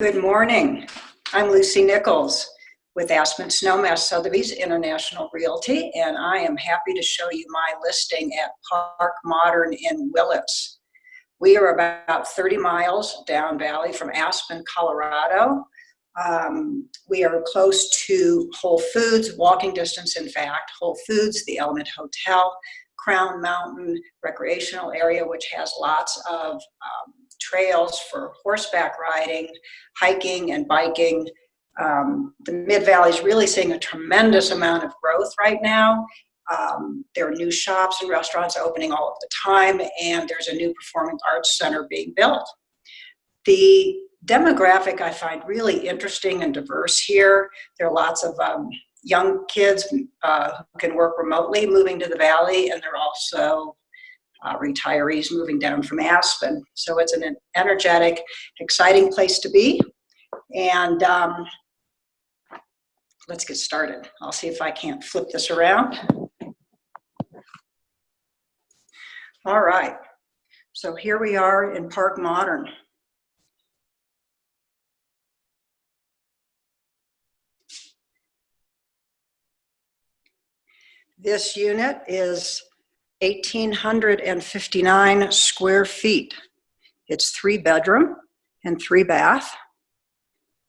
Good morning. I'm Lucy Nichols with Aspen Snowmass Sotheby's International Realty, and I am happy to show you my listing at Park Modern in Willis. We are about 30 miles down valley from Aspen, Colorado. We are close to Whole Foods, walking distance in fact, Whole Foods, the Element Hotel, Crown Mountain recreational area, which has lots of trails for horseback riding, hiking, and biking. The Mid-Valley is really seeing a tremendous amount of growth right now. There are new shops and restaurants opening all of the time, and there's a new performing arts center being built. The demographic I find really interesting and diverse here. There are lots of young kids who can work remotely moving to the valley, and there are also retirees moving down from Aspen. So it's an energetic, exciting place to be. And let's get started. I'll see if I can't flip this around. All right, so here we are in Park Modern. This unit is 1,859 square feet. It's 3-bedroom and 3-bath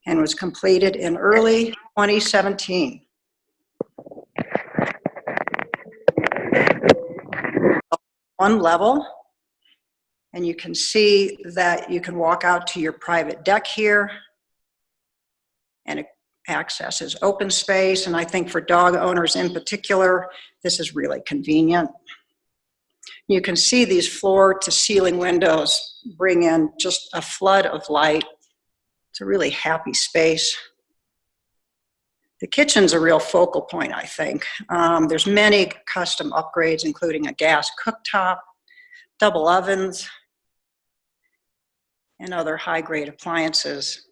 and was completed in early 2017. One level, and you can see that you can walk out to your private deck here, and it accesses open space, and I think for dog owners in particular, this is really convenient. You can see these floor-to-ceiling windows bring in just a flood of light. It's a really happy space. The kitchen's a real focal point, I think. There's many custom upgrades, including a gas cooktop, double ovens, and other high-grade appliances.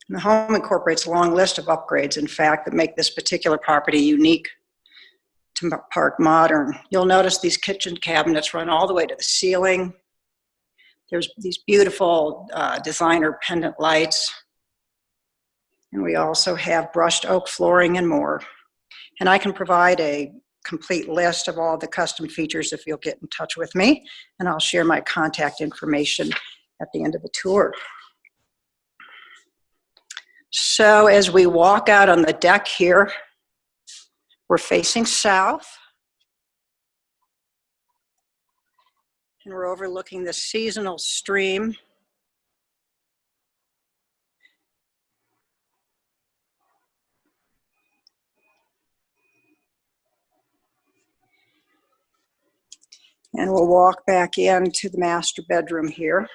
And the home incorporates a long list of upgrades, in fact, that make this particular property unique to Park Modern. You'll notice these kitchen cabinets run all the way to the ceiling. There's these beautiful designer pendant lights. And we also have brushed oak flooring and more. And I can provide a complete list of all the custom features if you'll get in touch with me. And I'll share my contact information at the end of the tour. So as we walk out on the deck here, we're facing south, and we're overlooking the seasonal stream. And we'll walk back into the master bedroom here.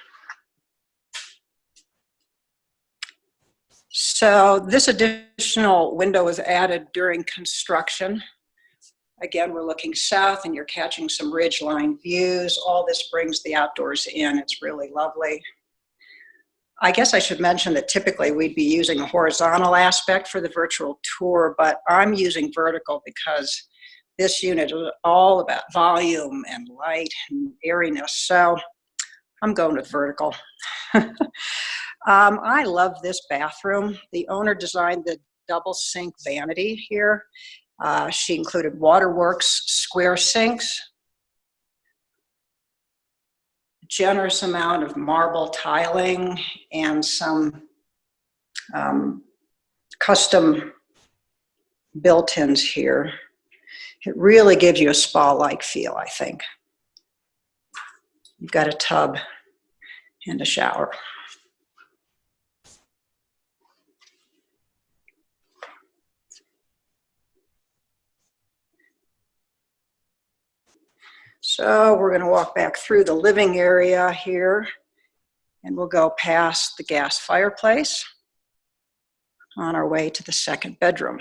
So this additional window was added during construction. Again, we're looking south and you're catching some ridgeline views. All this brings the outdoors in. It's really lovely. I guess I should mention that typically we'd be using a horizontal aspect for the virtual tour, but I'm using vertical because this unit is all about volume and light and airiness. So I'm going with vertical. I love this bathroom. The owner designed the double sink vanity here. She included waterworks square sinks, generous amount of marble tiling, and some custom built-ins here. It really gives you a spa-like feel, I think. You've got a tub and a shower. So we're going to walk back through the living area here, and we'll go past the gas fireplace on our way to the second bedroom.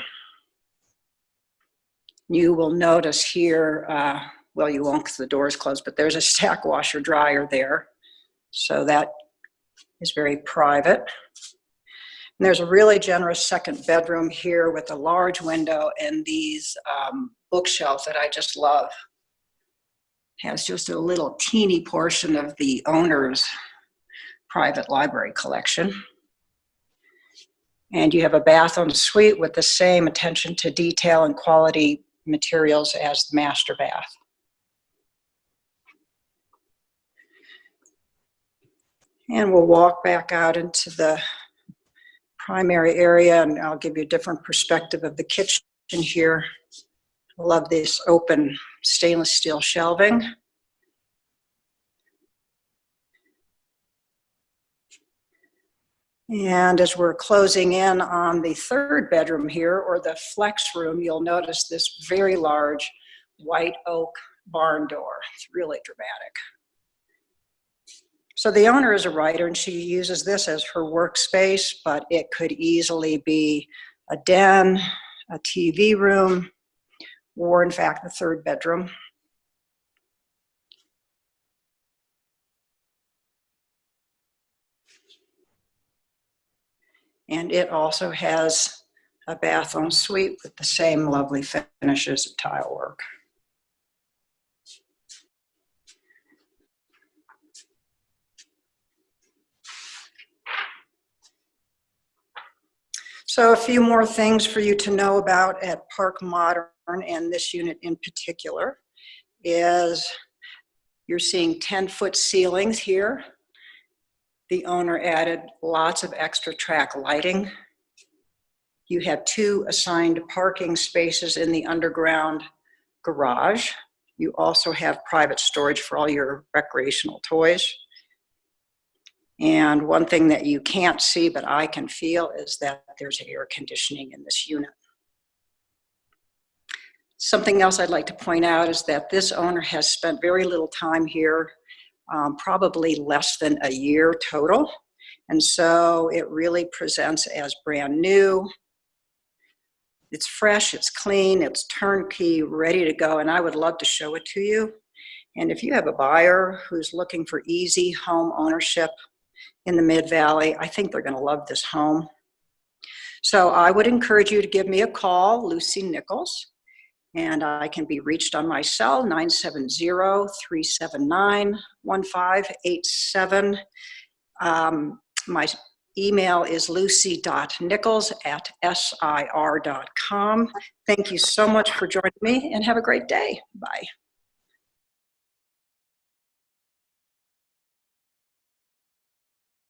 You will notice here, well, you won't because the door is closed, but there's a stack washer dryer there. So that is very private. And there's a really generous second bedroom here with a large window and these bookshelves that I just love. Has just a little teeny portion of the owner's private library collection. And you have a bath en suite with the same attention to detail and quality materials as the master bath. And we'll walk back out into the primary area, and I'll give you a different perspective of the kitchen here. I love this open stainless steel shelving. And as we're closing in on the third bedroom here, or the flex room, you'll notice this very large white oak barn door. It's really dramatic. So the owner is a writer, and she uses this as her workspace, but it could easily be a den, a TV room, or in fact, the third bedroom. And it also has a bath en suite with the same lovely finishes of tile work. So a few more things for you to know about at Park Modern, and this unit in particular, is you're seeing 10-foot ceilings here. The owner added lots of extra track lighting. You have 2 assigned parking spaces in the underground garage. You also have private storage for all your recreational toys. And one thing that you can't see, but I can feel, is that there's air conditioning in this unit. Something else I'd like to point out is that this owner has spent very little time here, probably less than a year total. And so it really presents as brand new. It's fresh, it's clean, it's turnkey, ready to go, and I would love to show it to you. And if you have a buyer who's looking for easy home ownership in the Mid-Valley, I think they're going to love this home. So I would encourage you to give me a call, Lucy Nichols, and I can be reached on my cell, 970-379-1587. My email is lucy.nichols@sir.com. Thank you so much for joining me, and have a great day. Bye.